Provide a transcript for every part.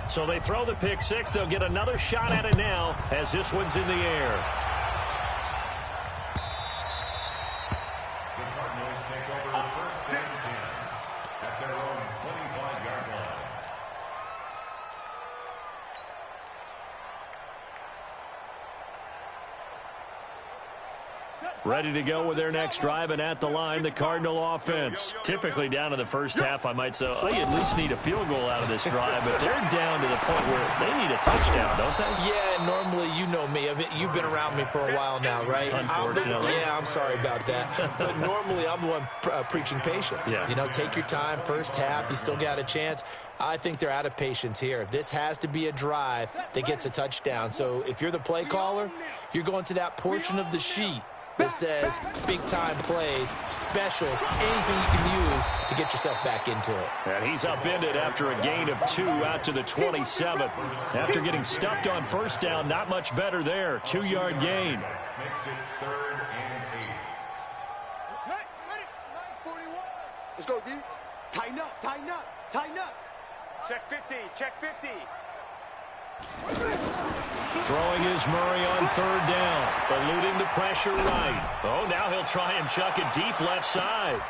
So they throw the pick six. They'll get another shot at it now as this one's in the air. The Cardinals take over first and 10 at their own 25-yard line. Ready to go with their next drive, and at the line, the Cardinal offense. Typically down to the first half, I might say, oh, you at least need a field goal out of this drive, but they're down to the point where they need a touchdown, don't they? Yeah, normally, you know me. I mean, you've been around me for a while now, right? Unfortunately. I'm sorry about that. But normally, I'm the one preaching patience. Yeah. You know, take your time. First half, you still got a chance. I think they're out of patience here. This has to be a drive that gets a touchdown. So if you're the play caller, you're going to that portion of the sheet that says big-time plays, specials, anything you can use to get yourself back into it. And he's upended after a gain of 2 out to the 27. After getting stuffed on first down, not much better there. 2-yard gain. Makes it 3rd and 8. Okay, ready. 9:41. Let's go, D. Tighten up, tighten up, tighten up. Check 50, check 50. Throwing is Murray on 3rd down, eluding the pressure right. Oh, now he'll try and chuck it deep left side.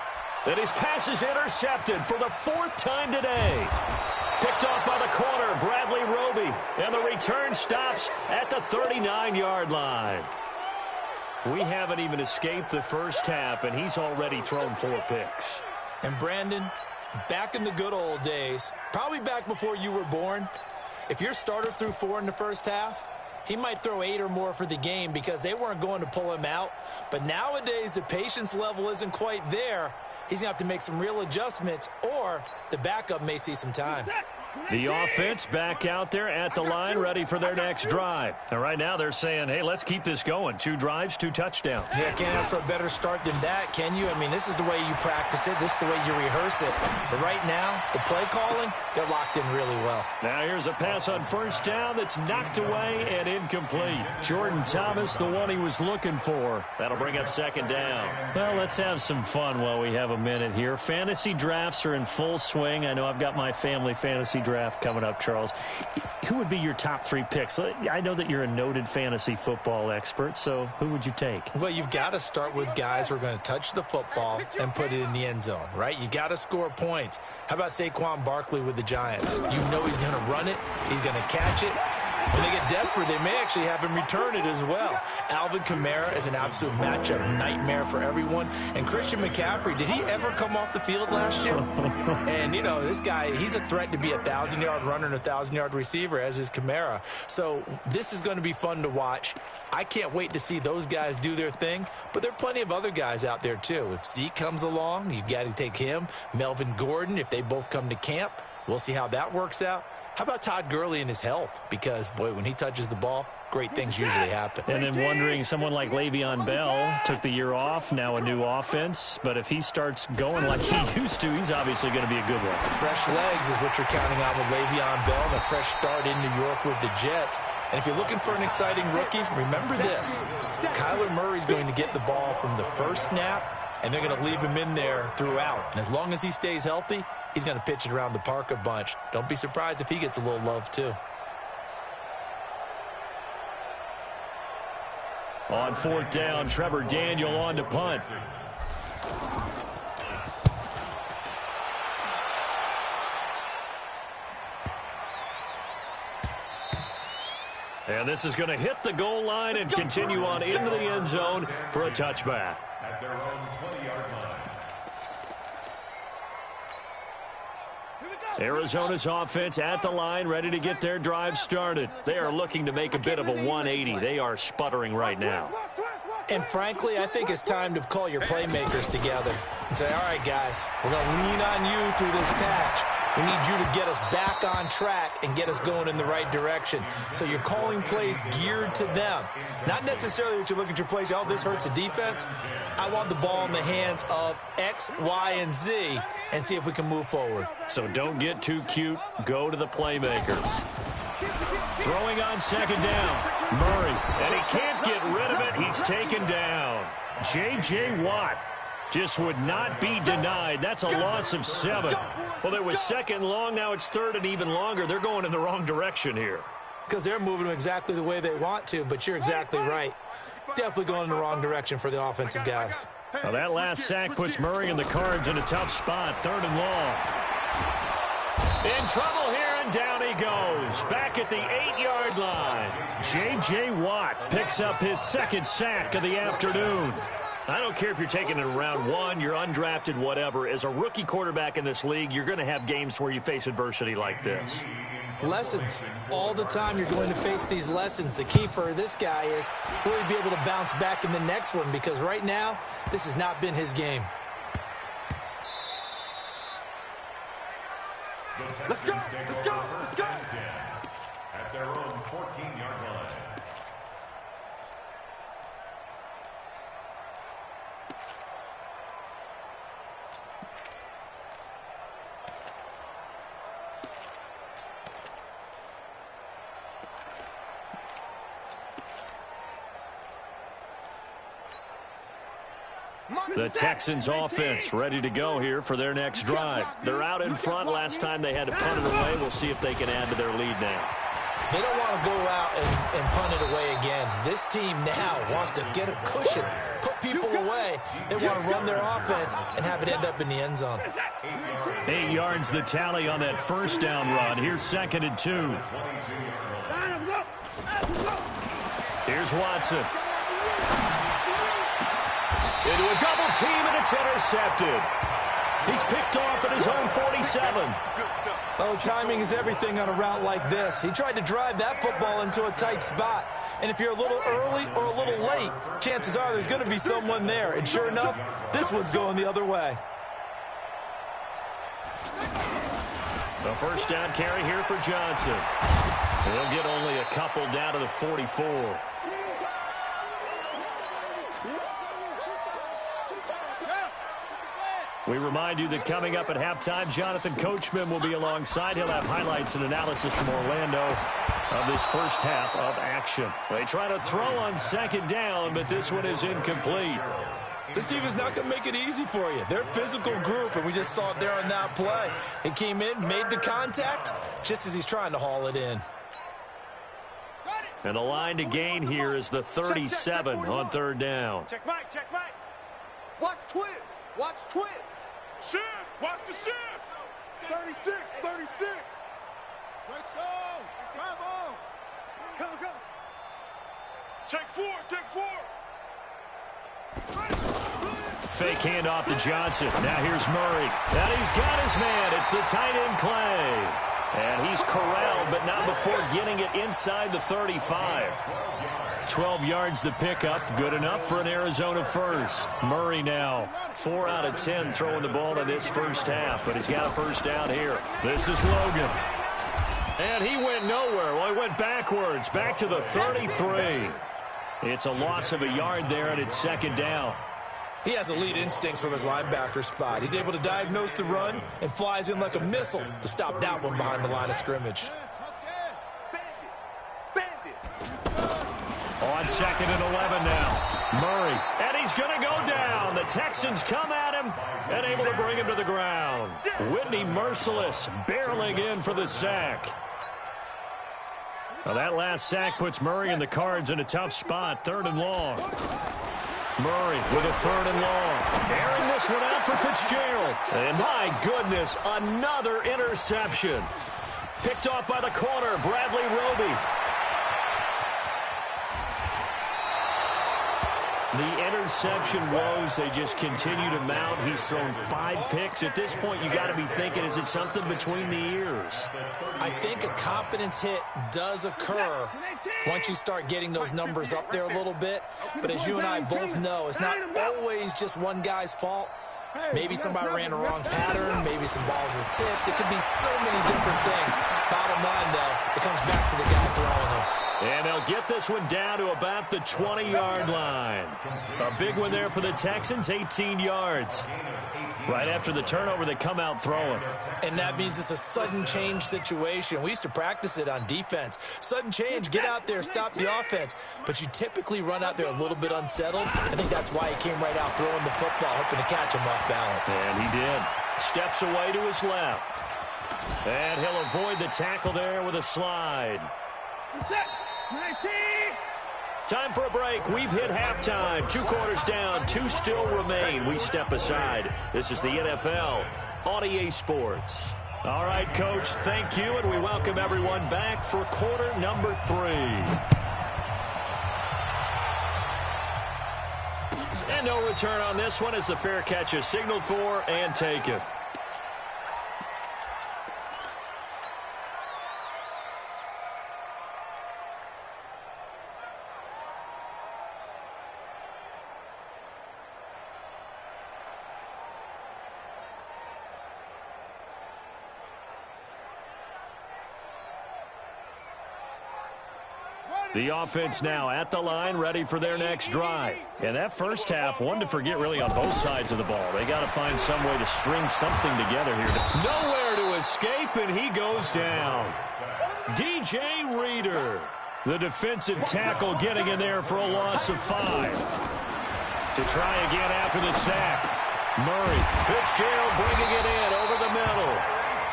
And his pass is intercepted for the 4th time today. Picked off by the corner, Bradley Roby. And the return stops at the 39-yard line. We haven't even escaped the first half, and he's already thrown 4 picks. And Brandon, back in the good old days, probably back before you were born, if your starter threw 4 in the first half, he might throw 8 or more for the game because they weren't going to pull him out. But nowadays, the patience level isn't quite there. He's going to have to make some real adjustments, or the backup may see some time. The offense back out there at the line, ready for their next drive. And right now they're saying, hey, let's keep this going. 2 drives, 2 touchdowns. Yeah, can't ask for a better start than that, can you? I mean, this is the way you practice it. This is the way you rehearse it. But right now, the play calling, they're locked in really well. Now here's a pass on first down that's knocked away and incomplete. Jordan Thomas, the one he was looking for. That'll bring up 2nd down. Well, let's have some fun while we have a minute here. Fantasy drafts are in full swing. I know I've got my family fantasy draft coming up, Charles. Who would be your top 3 picks? I know that you're a noted fantasy football expert, so who would you take? Well, you've got to start with guys who are going to touch the football and put it in the end zone, right? You got to score points. How about Saquon Barkley with the Giants? You know he's going to run it. He's going to catch it. When they get desperate, they may actually have him return it as well. Alvin Kamara is an absolute matchup nightmare for everyone. And Christian McCaffrey, did he ever come off the field last year? And, you know, this guy, he's a threat to be a 1,000-yard runner and a 1,000-yard receiver, as is Kamara. So this is going to be fun to watch. I can't wait to see those guys do their thing. But there are plenty of other guys out there, too. If Zeke comes along, you've got to take him. Melvin Gordon, if they both come to camp, we'll see how that works out. How about Todd Gurley and his health? Because, boy, when he touches the ball, great things usually happen. And then wondering, someone like Le'Veon Bell took the year off, now a new offense. But if he starts going like he used to, he's obviously going to be a good one. Fresh legs is what you're counting on with Le'Veon Bell and a fresh start in New York with the Jets. And if you're looking for an exciting rookie, remember this. Kyler Murray's going to get the ball from the first snap, and they're going to leave him in there throughout. And as long as he stays healthy, he's going to pitch it around the park a bunch. Don't be surprised if he gets a little love, too. On 4th down, Trevor Daniel on to punt. And this is going to hit the goal line and continue on into the end zone for a touchback. At their own 20-yard line. Arizona's offense at the line, ready to get their drive started. They are looking to make a bit of a 180. They are sputtering right now. And frankly, I think it's time to call your playmakers together and say, all right, guys, we're going to lean on you through this patch. We need you to get us back on track and get us going in the right direction. So you're calling plays geared to them. Not necessarily that you look at your plays, oh, this hurts the defense. I want the ball in the hands of X, Y, and Z and see if we can move forward. So don't get too cute. Go to the playmakers. Throwing on 2nd down. Murray. And he can't get rid of it. He's taken down. J.J. Watt Just would not be denied. That's a loss of 7. Well, it was second and long. Now it's third and even longer. They're going in the wrong direction here. Because they're moving them exactly the way they want to, but you're exactly right. Definitely going in the wrong direction for the offensive guys. Now that last sack puts Murray and the Cards in a tough spot. Third and long. In trouble here, and down he goes. Back at the 8-yard line. J.J. Watt picks up his second sack of the afternoon. I don't care if you're taking it in round 1, you're undrafted, whatever. As a rookie quarterback in this league, you're going to have games where you face adversity like this. Lessons. All the time you're going to face these lessons. The key for this guy is really be able to bounce back in the next one, because right now, this has not been his game. Let's go! Let's go! Let's go! At their own 14-yard line. The Texans offense ready to go here for their next drive. They're out in front. Last time they had to punt it away. We'll see if they can add to their lead now. They don't want to go out and punt it away again. This team now wants to get a cushion, put people away. They want to run their offense and have it end up in the end zone. 8 yards the tally on that first down run. Here's 2nd and 2. Here's Watson. Into a double team, and it's intercepted. He's picked off at his own 47. Oh, timing is everything on a route like this. He tried to drive that football into a tight spot. And if you're a little early or a little late, chances are there's going to be someone there. And sure enough, this one's going the other way. The first down carry here for Johnson. He'll get only a couple down to the 44. We remind you that coming up at halftime, Jonathan Coachman will be alongside. He'll have highlights and analysis from Orlando of this first half of action. They try to throw on second down, but this one is incomplete. This team is not going to make it easy for you. They're a physical group, and we just saw it there on that play. He came in, made the contact, just as he's trying to haul it in. And the line to gain here is the 37 on third down. Check Mike, check Mike. Watch twist. Watch twist. Shift. Watch the shift. 36, 36. Let's go. Come on. Come. Check 4, check 4. Fake handoff to Johnson. Now here's Murray. And he's got his man. It's the tight end Clay. And he's corralled, but not before getting it inside the 35. 12 yards the pickup. Good enough for an Arizona first. Murray now 4 out of 10 throwing the ball in this first half, but he's got a first down here. This is Logan. And he went nowhere. Well, he went backwards, back to the 33. It's a loss of a yard there, and it's second down. He has elite instincts from his linebacker spot. He's able to diagnose the run and flies in like a missile to stop that one behind the line of scrimmage. On 2nd and 11 now. Murray. And he's going to go down. The Texans come at him and able to bring him to the ground. Whitney Merciless barreling in for the sack. Now that last sack puts Murray and the Cards in a tough spot. 3rd and long. Murray with a 3rd and long. Airing this one out for Fitzgerald. And my goodness, another interception. Picked off by the corner, Bradley Roby. The interception woes, they just continue to mount. He's thrown 5 picks. At this point, you got to be thinking, is it something between the ears? I think a confidence hit does occur once you start getting those numbers up there a little bit. But as you and I both know, it's not always just one guy's fault. Maybe somebody ran a wrong pattern. Maybe some balls were tipped. It could be so many different things. Bottom line, though, it comes back to the guy throwing them. And they'll get this one down to about the 20-yard line. A big one there for the Texans, 18 yards. Right after the turnover, they come out throwing. And that means it's a sudden change situation. We used to practice it on defense. Sudden change, get out there, stop the offense. But you typically run out there a little bit unsettled. I think that's why he came right out throwing the football, hoping to catch him off balance. And he did. Steps away to his left. And he'll avoid the tackle there with a slide. Time for a break. We've hit halftime. 2 quarters down, 2 still remain. We step aside. This is the NFL on EA Sports. All right, Coach, thank you, and we welcome everyone back for quarter number 3. And no return on this one as the fair catch is signaled for and taken. The offense now at the line, ready for their next drive. And that first half, one to forget really on both sides of the ball. They got to find some way to string something together here. Nowhere to escape, and he goes down. DJ Reader, the defensive tackle, getting in there for a loss of 5. To try again after the sack. Murray, Fitzgerald bringing it in over the middle.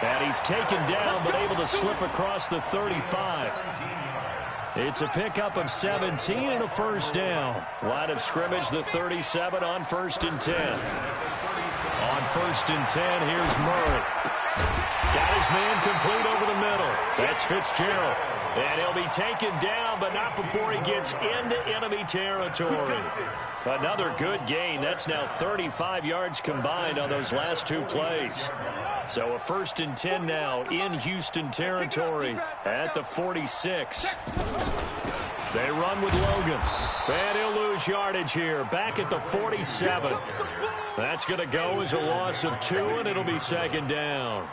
And he's taken down, but able to slip across the 35. It's a pickup of 17 and a first down. Line of scrimmage, the 37 on 1st and 10. On 1st and 10, here's Murray. Got his man complete over the middle. That's Fitzgerald. And he'll be taken down, but not before he gets into enemy territory. Another good gain. That's now 35 yards combined on those last 2 plays. So a 1st and 10 now in Houston territory at the 46. They run with Logan. And he'll lose yardage here. Back at the 47. That's going to go as a loss of 2, and it'll be 2nd down.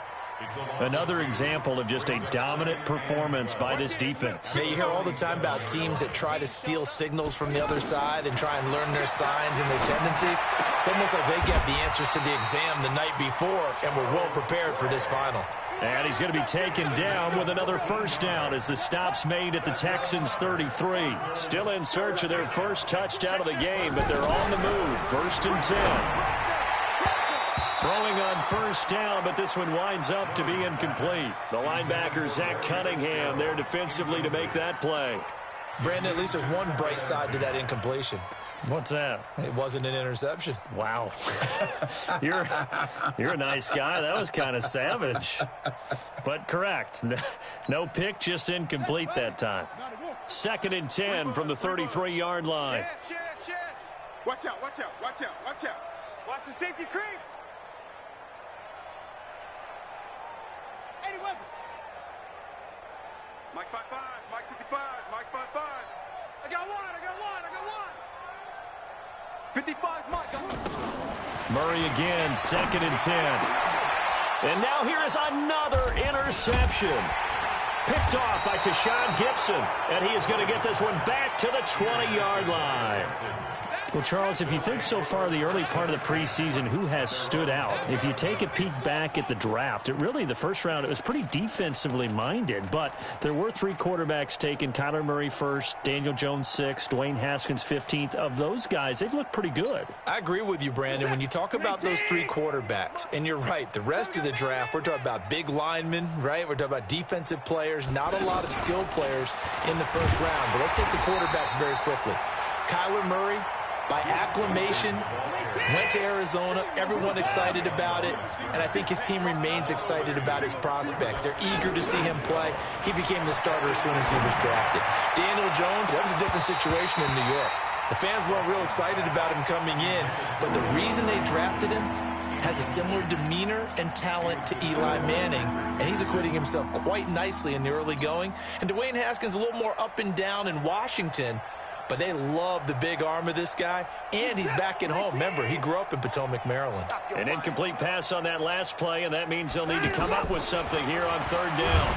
Another example of just a dominant performance by this defense. Yeah, you hear all the time about teams that try to steal signals from the other side and try and learn their signs and their tendencies. It's almost like they get the answers to the exam the night before and were well prepared for this final. And he's going to be taken down with another first down as the stop's made at the Texans' 33. Still in search of their first touchdown of the game, but they're on the move. 1st and 10. Throwing on first down, but this one winds up to be incomplete. The linebacker, Zach Cunningham, there defensively to make that play. Brandon, at least there's one bright side to that incompletion. What's that? It wasn't an interception. Wow. You're a nice guy. That was kind of savage. But correct. No pick, just incomplete that time. 2nd and 10 from the 33-yard line. Watch out, watch out, watch out, watch out. Watch the safety creep. 80 weapons. Mike 5-5, Mike 55, Mike 5-5. I got one. 55's Mike. Murray again, 2nd and 10. And now here is another interception. Picked off by Tashawn Gibson. And he is going to get this one back to the 20-yard line. Well, Charles, if you think so far the early part of the preseason, who has stood out? If you take a peek back at the draft, the first round, it was pretty defensively minded, but there were 3 quarterbacks taken. Kyler Murray first, Daniel Jones 6th, Dwayne Haskins 15th. Of those guys, they've looked pretty good. I agree with you, Brandon. When you talk about those 3 quarterbacks, and you're right, the rest of the draft, we're talking about big linemen, right? We're talking about defensive players, not a lot of skilled players in the first round. But let's take the quarterbacks very quickly. Kyler Murray, by acclamation, went to Arizona. Everyone excited about it. And I think his team remains excited about his prospects. They're eager to see him play. He became the starter as soon as he was drafted. Daniel Jones, that was a different situation in New York. The fans weren't real excited about him coming in. But the reason they drafted him has a similar demeanor and talent to Eli Manning. And he's acquitting himself quite nicely in the early going. And Dwayne Haskins a little more up and down in Washington. But they love the big arm of this guy, and he's back at home. Remember, he grew up in Potomac, Maryland. An incomplete pass on that last play, and that means they'll need to come up with something here on 3rd down.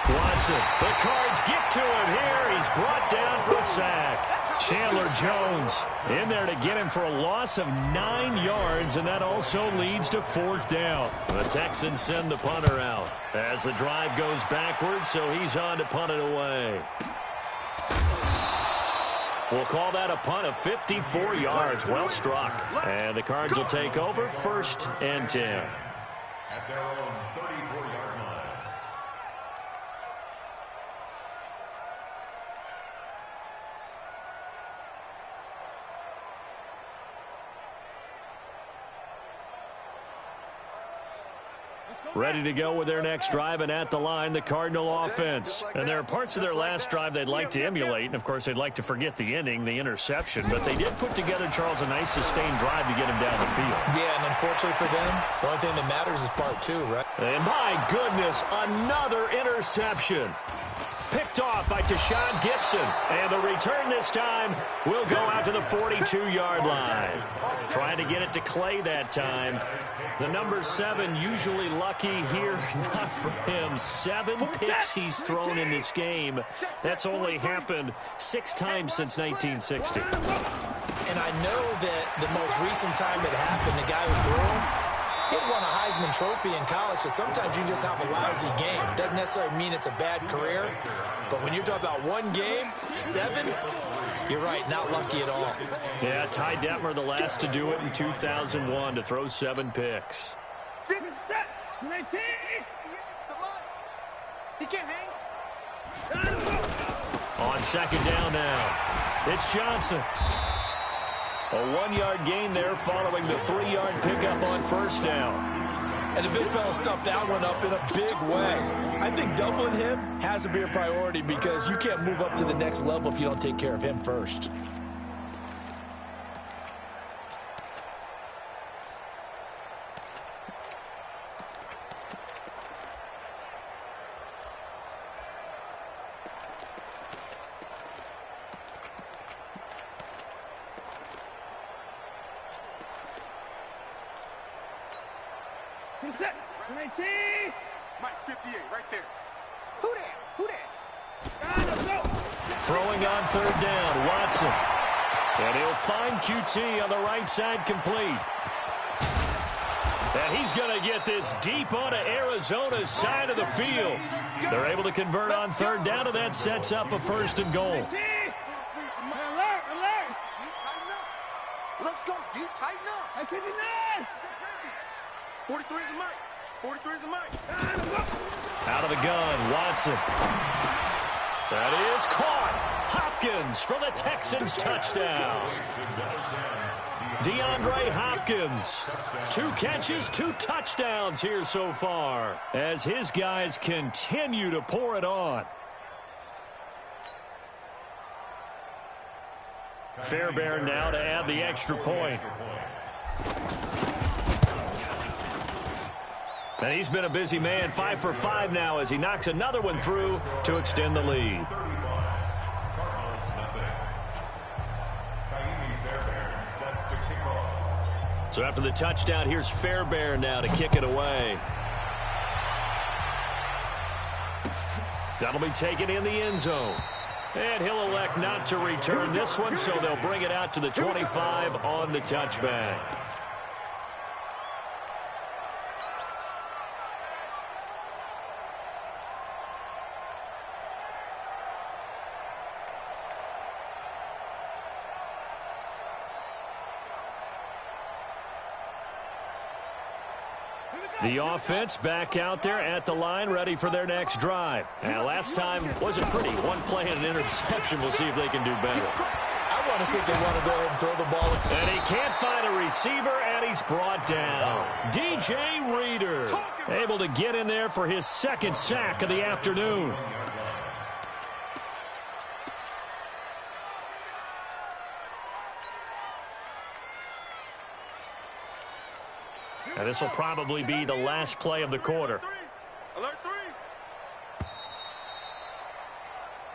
Watson, the Cards get to him here. He's brought down for a sack. Chandler Jones in there to get him for a loss of 9 yards, and that also leads to 4th down. The Texans send the punter out as the drive goes backwards, so he's on to punt it away. We'll call that a punt of 54 yards. Well struck. And the Cards will take over 1st and 10. At their own 34-yard line. Ready to go with their next drive, and at the line, the Cardinal offense. And there are parts of their last drive they'd like to emulate, and of course they'd like to forget the ending, the interception. But they did put together, Charles, a nice sustained drive to get him down the field. Yeah, and unfortunately for them, the only thing that matters is part 2, right? And my goodness, another interception. Picked off by Tashawn Gibson. And the return this time will go out to the 42-yard line. Trying to get it to Clay that time. The number 7 usually lucky here. Not for him. 7 picks he's thrown in this game. That's only happened 6 times since 1960. And I know that the most recent time it happened, the guy who threw him, he won a Heisman Trophy in college, so sometimes you just have a lousy game. Doesn't necessarily mean it's a bad career, but when you're talking about one game, 7, you're right, not lucky at all. Yeah, Ty Detmer, the last to do it in 2001, to throw 7 picks. He can't hang. On 2nd down now, it's Johnson. A 1-yard gain there following the 3-yard pickup on 1st down. And the big fella stuffed that one up in a big way. I think doubling him has to be a priority because you can't move up to the next level if you don't take care of him first. Mike 58, right there. Who that? Who that? Throwing on 3rd down, Watson. And he'll find QT on the right side complete. And he's going to get this deep onto Arizona's side of the field. They're able to convert on 3rd down, and that sets up a 1st and goal. Alert. Let's go, D. Tighten up. 59. 43 is the mic. 43 is the mic. Out of the gun, Watson. That is caught. Hopkins for the Texans touchdown. DeAndre Hopkins. 2 catches, 2 touchdowns here so far as his guys continue to pour it on. Fairbairn now to add the extra point. And he's been a busy man, 5 for 5 now as he knocks another one through to extend the lead. So after the touchdown, here's Fairbairn now to kick it away. That'll be taken in the end zone. And he'll elect not to return this one, so they'll bring it out to the 25 on the touchback. The offense back out there at the line, ready for their next drive. And last time wasn't pretty. 1 play and an interception. We'll see if they can do better. I want to see if they want to go ahead and throw the ball. And he can't find a receiver, and he's brought down. DJ Reader able to get in there for his 2nd sack of the afternoon. And this will probably be the last play of the quarter. Alert 3.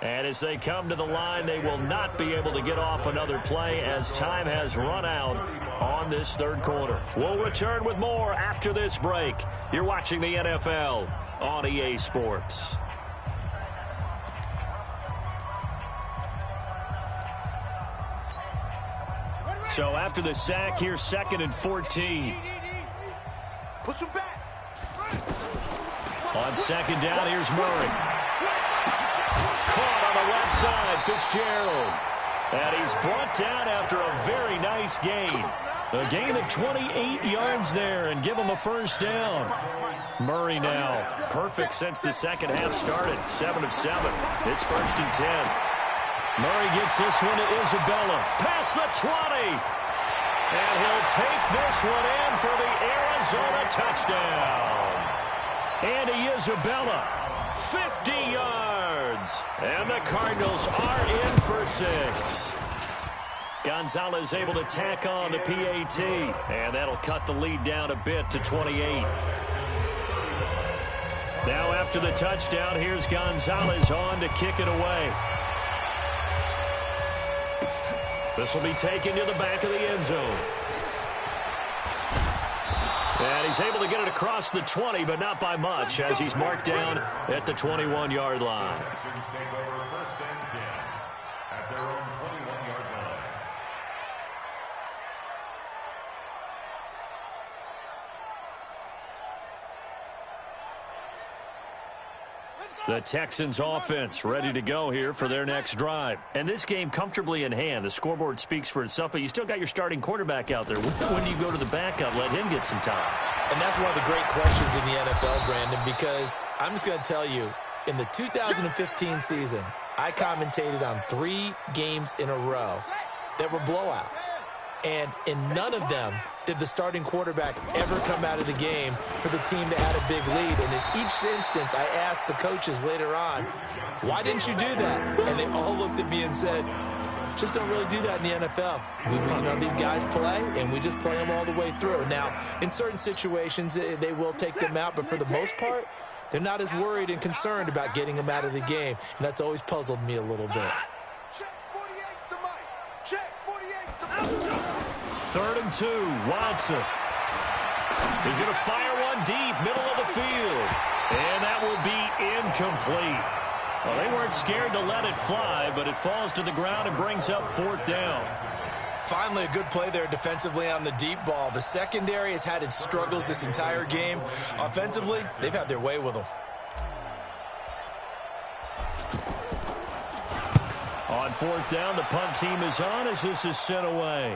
And as they come to the line, they will not be able to get off another play as time has run out on this 3rd quarter. We'll return with more after this break. You're watching the NFL on EA Sports. So after the sack, here's 2nd and 14. Push him back. On 2nd down, here's Murray. Caught on the left side, Fitzgerald. And he's brought down after a very nice gain. A gain of 28 yards there and give him a first down. Murray now perfect since the second half started. 7 of 7. It's 1st and 10. Murray gets this one to Isabella. Past the 20. And he'll take this one in for the Arizona touchdown. Andy Isabella, 50 yards. And the Cardinals are in for 6. Gonzalez able to tack on the PAT. And that'll cut the lead down a bit to 28. Now after the touchdown, here's Gonzalez on to kick it away. This will be taken to the back of the end zone. And he's able to get it across the 20, but not by much, as he's marked down at the 21-yard line. Take over 1st and 10 at their own 21-yard line. The Texans offense ready to go here for their next drive. And this game comfortably in hand. The scoreboard speaks for itself, but you still got your starting quarterback out there. When do you go to the backup? Let him get some time. And that's one of the great questions in the NFL, Brandon, because I'm just going to tell you, in the 2015 season, I commentated on 3 games in a row that were blowouts. And in none of them did the starting quarterback ever come out of the game for the team that had a big lead. And in each instance, I asked the coaches later on, why didn't you do that? And they all looked at me and said, just don't really do that in the NFL. These guys play, and we just play them all the way through. Now, in certain situations, they will take them out, but for the most part, they're not as worried and concerned about getting them out of the game. And that's always puzzled me a little bit. Check 48's the mic. Check 48's the mic. 3rd and 2, Watson. He's going to fire one deep, middle of the field. And that will be incomplete. Well, they weren't scared to let it fly, but it falls to the ground and brings up 4th down. Finally, a good play there defensively on the deep ball. The secondary has had its struggles this entire game. Offensively, they've had their way with them. On 4th down, the punt team is on as this is sent away.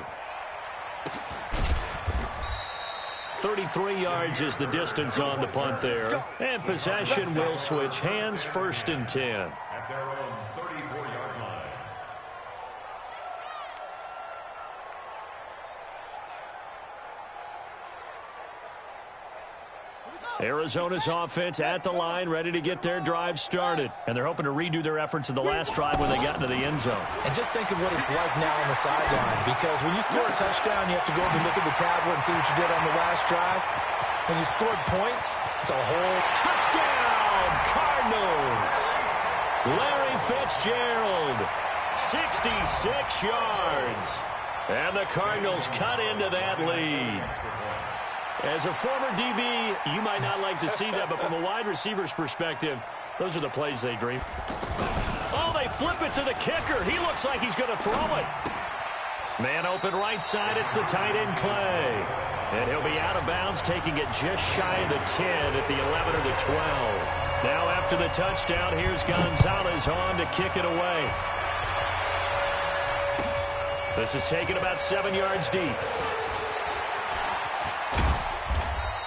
33 yards is the distance on the punt there. And possession will switch hands, 1st and 10. At their own 34-yard line. Arizona's offense at the line, ready to get their drive started. And they're hoping to redo their efforts in the last drive when they got into the end zone. And just think of what it's like now on the sideline, because when you score a touchdown, you have to go over and look at the tablet and see what you did on the last drive. When you scored points, it's a whole touchdown, Cardinals. Larry Fitzgerald, 66 yards. And the Cardinals cut into that lead. As a former DB, you might not like to see that, but from a wide receiver's perspective, those are the plays they dream. Oh, they flip it to the kicker. He looks like he's going to throw it. Man open right side. It's the tight end, Clay. And he'll be out of bounds, taking it just shy of the 10 at the 11 or the 12. Now after the touchdown, here's Gonzalez on to kick it away. This is taken about 7 yards deep.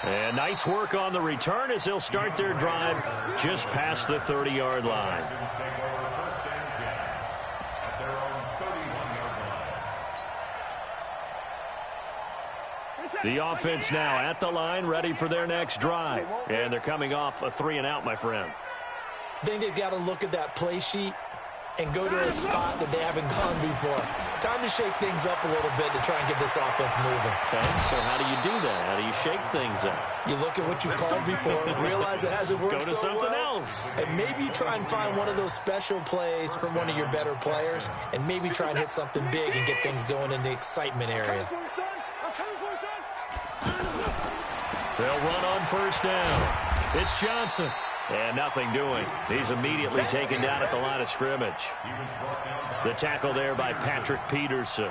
And nice work on the return as they'll start their drive just past the 30-yard line. The offense now at the line, ready for their next drive. And they're coming off a 3-and-out, my friend. I think they've got to look at that play sheet and go to a spot that they haven't gone before. Time to shake things up a little bit to try and get this offense moving. Okay, so how do you do that? How do you shake things up? You look at what you called before, realize it hasn't worked so well. Go to something else. And maybe you try and find one of those special plays from one of your better players, and maybe try and hit something big and get things going in the excitement area. They'll run on 1st down. It's Johnson. And nothing doing. He's immediately taken down at the line of scrimmage. The tackle there by Patrick Peterson.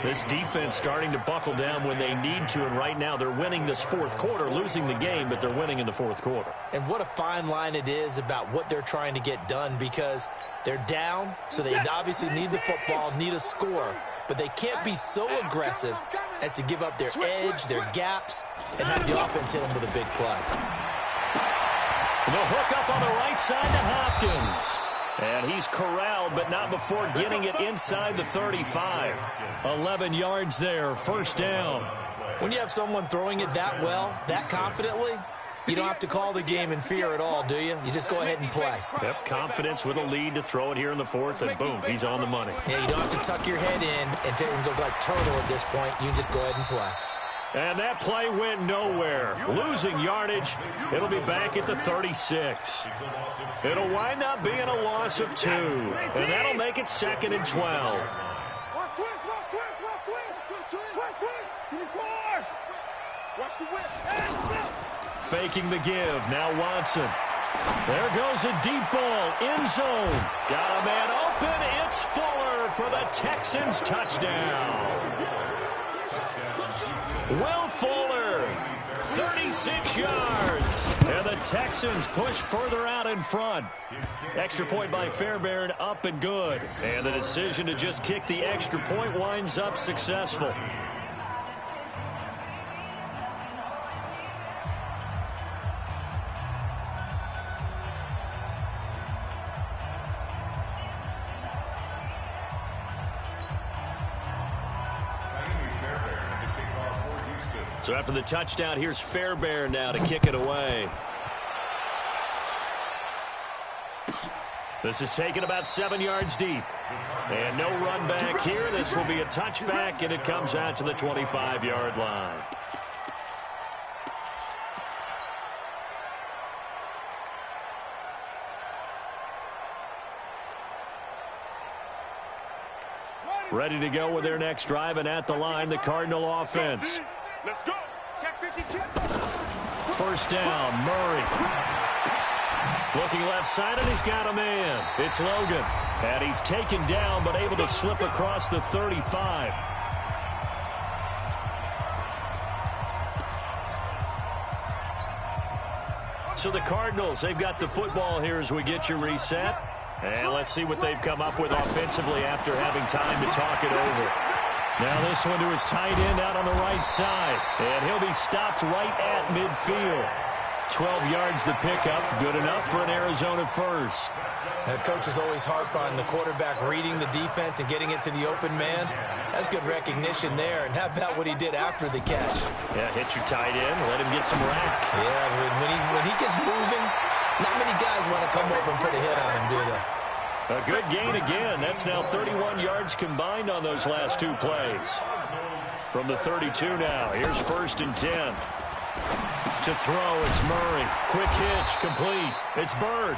This defense starting to buckle down when they need to, and right now they're winning this fourth quarter, losing the game, but they're winning in the fourth quarter. And what a fine line it is about what they're trying to get done, because they're down, so they obviously need the football, need a score, but they can't be so aggressive as to give up their edge, their gaps, and have the offense hit them with a big play. The hook up on the right side to Hopkins. And he's corralled, but not before getting it inside the 35. 11 yards there, first down. When you have someone throwing it that well, that confidently, you don't have to call the game in fear at all, do you? You just go ahead and play. Yep, confidence with a lead to throw it here in the fourth, and boom, he's on the money. Yeah, you don't have to tuck your head in and go like turtle at this point. You can just go ahead and play. And that play went nowhere. Losing yardage. It'll be back at the 36. It'll wind up being a loss of 2. And that'll make it 2nd and 12. Faking the give. Now Watson. There goes a deep ball. End zone. Got a man open. It's Fuller for the Texans touchdown. Will Fuller, 36 yards. And the Texans push further out in front. Extra point by Fairbairn, up and good. And the decision to just kick the extra point winds up successful. So after the touchdown, here's Fairbairn now to kick it away. This is taken about 7 yards deep. And no run back here. This will be a touchback, and it comes out to the 25-yard line. Ready to go with their next drive, and at the line, the Cardinal offense. Let's go. Check 52. First down, Murray. Looking left side, and he's got a man. It's Logan. And he's taken down, but able to slip across the 35. So the Cardinals, they've got the football here as we get you reset. And let's see what they've come up with offensively after having time to talk it over. Now this one to his tight end out on the right side. And he'll be stopped right at midfield. 12 yards the pickup. Good enough for an Arizona first. Coaches always harp on the quarterback reading the defense and getting it to the open man. That's good recognition there. And how about what he did after the catch? Yeah, hit your tight end. Let him get some rack. Yeah, when he gets moving, not many guys want to come over and put a hit on him, do they? A good gain again. That's now 31 yards combined on those last two plays. From the 32 now. Here's 1st and 10. To throw, it's Murray. Quick hitch, complete. It's Bird.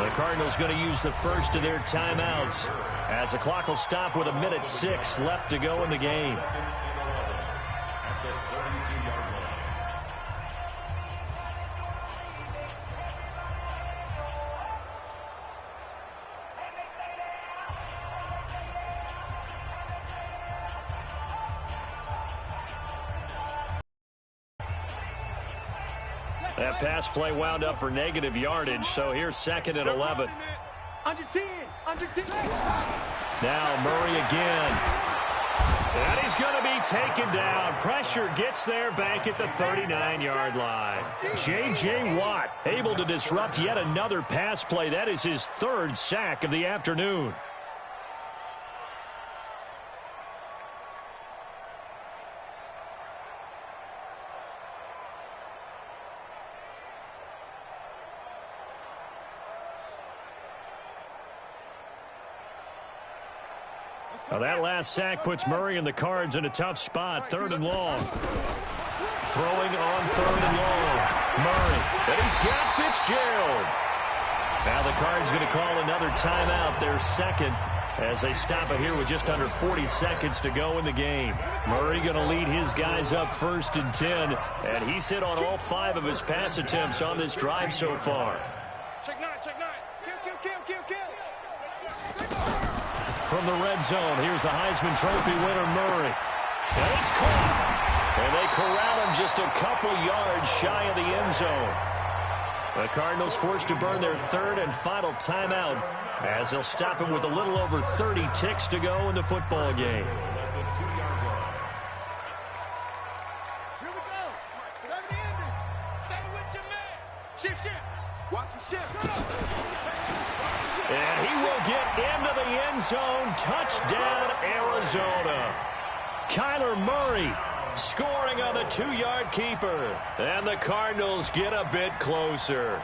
The Cardinals going to use the first of their timeouts as the clock will stop with 1:06 left to go in the game. That pass play wound up for negative yardage, so here's 2nd and 11. Under 10. Now Murray again. And he's going to be taken down. Pressure gets there back at the 39-yard line. J.J. Watt able to disrupt yet another pass play. That is his 3rd sack of the afternoon. Now that last sack puts Murray and the Cards in a tough spot. 3rd and long. Throwing on 3rd and long. Murray. And he's got Fitzgerald. Now the Cards going to call another timeout, their 2nd, as they stop it here with just under 40 seconds to go in the game. Murray going to lead his guys up 1st and 10, and he's hit on all 5 of his pass attempts on this drive so far. Check 9. Kill. From the red zone, here's the Heisman Trophy winner, Murray. And it's caught. And they corral him just a couple yards shy of the end zone. The Cardinals forced to burn their third and final timeout as they'll stop him with a little over 30 ticks to go in the football game. Here we go. Stay the ending. Stay with your man. Shift. Watch the shift. And he will get into the end zone. Touchdown, Arizona. Kyler Murray scoring on the 2-yard keeper. And the Cardinals get a bit closer.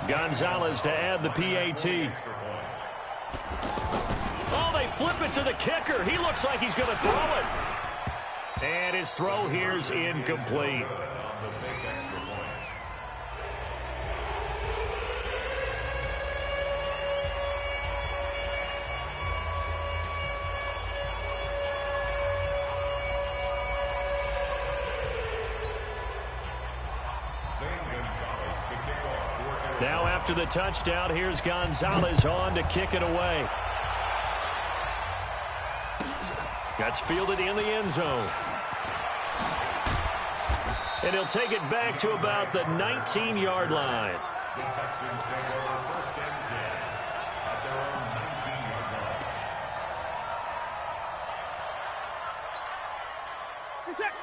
Gonzalez to add the PAT. Oh, they flip it to the kicker. He looks like he's going to throw it. And his throw here's incomplete. Now after the touchdown, here's Gonzalez on to kick it away. That's fielded in the end zone. And he'll take it back to about the 19-yard line. The Texans take over 1st and 10 at their own 19-yard line.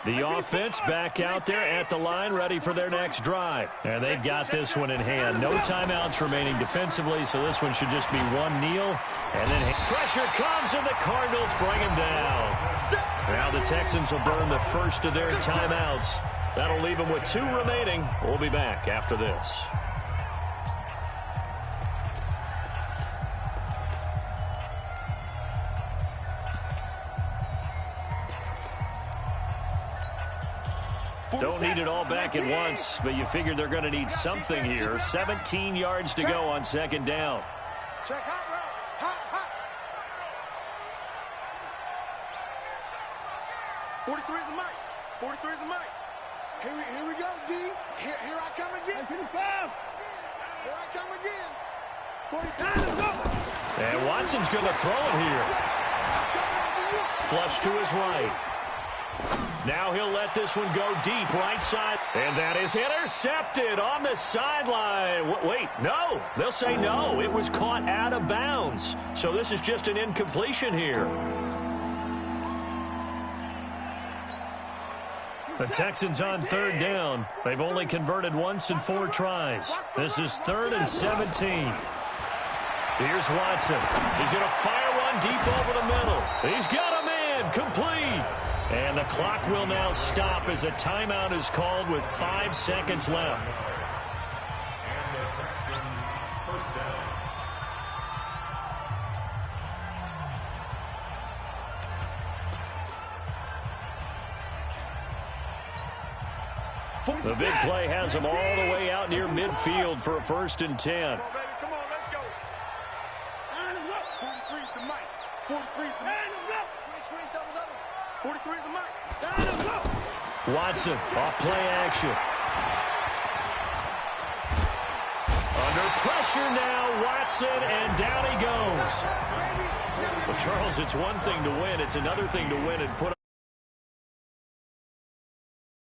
The offense back out there at the line, ready for their next drive. And they've got this one in hand. No timeouts remaining defensively, so this one should just be one kneel. And then pressure comes, and the Cardinals bring him down. Now the Texans will burn the first of their timeouts. That'll leave them with 2 remaining. We'll be back after this. Don't need it all back at once, but you figure they're going to need something here. 17 yards to go on 2nd down. Check hot route. Hot. 43 is the mic. 43 is the mic. Here we go, D. Here I come again. 55. Here I come again. 49, let's go. And Watson's going to throw it here. Flush to his right. Now he'll let this one go deep right side. And that is intercepted on the sideline. Wait, no. They'll say no. It was caught out of bounds. So this is just an incompletion here. The Texans on 3rd down. They've only converted once in 4 tries. This is 3rd and 17. Here's Watson. He's going to fire one deep over the middle. He's got a man. Complete. And the clock will now stop as a timeout is called with 5 seconds left. And the Texans 1st down. The big play has them all the way out near midfield for a 1st and 10. Come on, baby. Come on, let's go. 43 is the mic. 43 is the mic. Squeeze double. 43 is the mic. Watson off play action. Under pressure now, Watson, and down he goes. Well, Charles, it's one thing to win. It's another thing to win and put